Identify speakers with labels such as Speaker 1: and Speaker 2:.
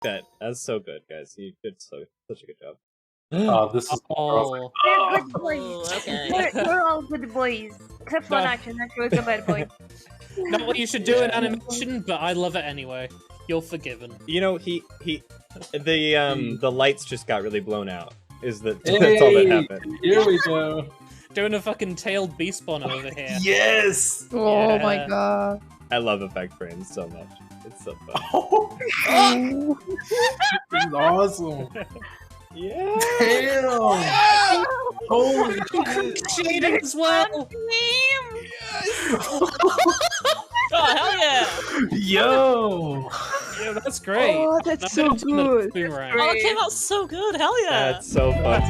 Speaker 1: that. That's so good, guys. You did such a good job.
Speaker 2: This is
Speaker 3: Oh.
Speaker 4: We're good boys.
Speaker 5: Okay.
Speaker 4: We're all good boys. Except one action, that was a bad boy.
Speaker 3: Not what you should do in animation, but I love it anyway. You're forgiven.
Speaker 1: You know, the lights just got really blown out. That's all that happened.
Speaker 2: Here we go.
Speaker 3: Doing a fucking tailed beast spawn over here.
Speaker 2: Yes!
Speaker 6: Oh
Speaker 3: Yeah.
Speaker 6: my god.
Speaker 1: I love effect frames so much. It's so fun.
Speaker 2: This is awesome.
Speaker 1: Yeah.
Speaker 2: Damn! Holy shit!
Speaker 3: Cheating as well!
Speaker 5: Oh, hell yeah!
Speaker 2: Yo!
Speaker 3: Yeah, that's great.
Speaker 6: Oh, that's so good.
Speaker 3: Boomerang.
Speaker 5: Oh, it came out so good. Hell yeah!
Speaker 1: That's so fun.